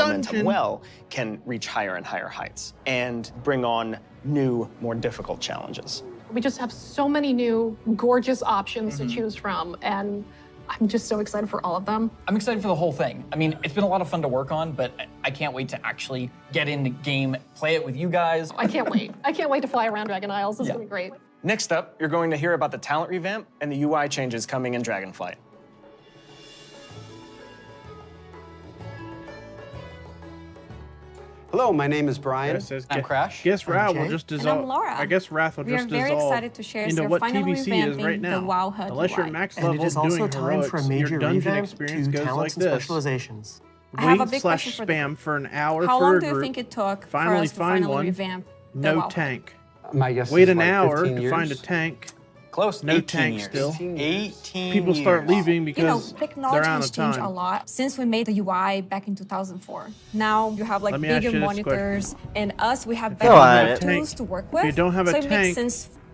momentum dungeon. well, can reach higher and higher heights and bring on new, more difficult challenges. We just have so many new gorgeous options to choose from, and I'm just so excited for all of them. I'm excited for the whole thing. I mean, it's been a lot of fun to work on, but I can't wait to actually get in the game, play it with you guys. I can't wait. I can't wait to fly around Dragon Isles. This is gonna be great. Next up, you're going to hear about the talent revamp and the UI changes coming in Dragonflight. Hello, my name is Brian. I'm Crash. Guess Wrath will just dissolve. And I'm Laura. I guess Wrath will We just are very dissolve excited to share into your what final TBC is right revamping now. the WoW HUD Unless you're UI. max And level it is also doing time heroics, for a major your dungeon revamp experience to goes talents like and this. specializations. I have a Wait big slash question for spam for an hour How for long a do you group. think it took for Finally us to find finally one. revamp the No WoW HUD? tank. My guess Wait is an like hour 15 to find a years. tank. Close. No 18 tank years. still. 18 People start years. leaving You know, because technology they're out has of changed a time. lot since we made the UI back in 2004. Now you have like Let me ask bigger you this monitors, and us, we have you better don't have a tools tank- to work if with. you don't have so a it makes tank, sense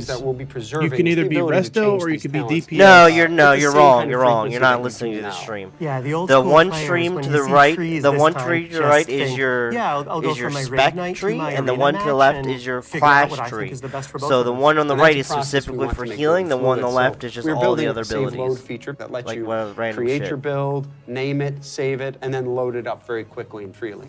abilities. that will be preserving. You can either the be ability to resto change or you these can be talents DPS. No, at you're the same wrong. kind You're of wrong. frequency You're that not we listening do to the now. stream. Yeah, the old The school one players, stream when to they the see right, trees the this one time, tree to the just right is think, your yeah, I'll go from my spec raid night to tree, my and the arena one to the match left and is your figure out clash what I think tree. is the best for both So of the us. one on the And right that's is a process we specifically want for to make healing. The really one on the fluid. left So is just we're all building the other a save load abilities. feature that lets Like you one of the random create shit. your build, name it, save it, and then load it up very quickly and freely.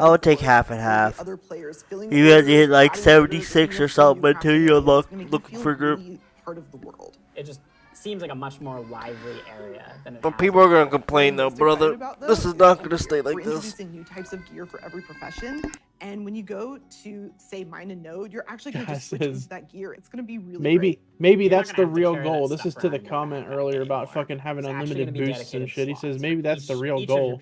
I would take half and half. Other players filling You guys hit like 76 or something until you unlock looking for group. Part of the world. It just seems like a much more lively area than it But has people are gonna complain though, brother. This is not gonna stay like We're this. introducing new types of gear for every profession, and when you go to say mine and node, you're actually going to just switch into that gear. It's going to be really great. Maybe that's the real goal. This is to the comment earlier about fucking having unlimited boosts and shit. He says maybe that's the real goal.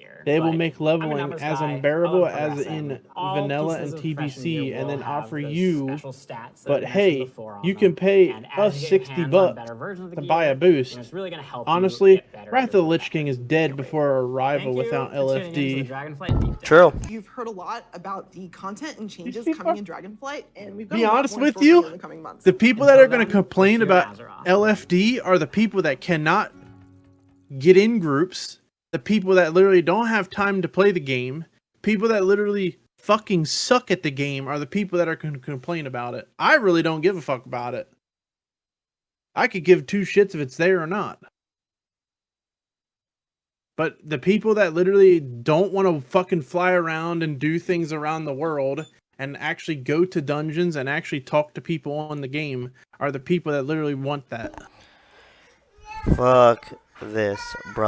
here. They will but make I'm a leveling numbers as guy. I unbearable love as progressing. in All vanilla pieces and of the profession you TBC, and will then have offer those you. special stats that But I mentioned hey, before on you them. can pay And as us you get 60 hands on bucks better versions of the to gear, buy a boost. it's really going to help Honestly, you get better at Wrath your of the Lich King is dead before our arrival Thank you without for tuning in to the LFD. Dragonflight Deep Dive. True. You've heard a lot about the content and changes people coming in Dragonflight, and we've got Be a lot honest more in with store for you in you, the coming months. the people that are going to complain about LFD are the people that cannot get in groups, the people that literally don't have time to play the game, people that literally fucking suck at the game are the people that are going to complain about it. I really don't give a fuck about it. I could give two shits if it's there or not. But the people that literally don't want to fucking fly around and do things around the world and actually go to dungeons and actually talk to people on the game are the people that literally want that. Fuck this, brother.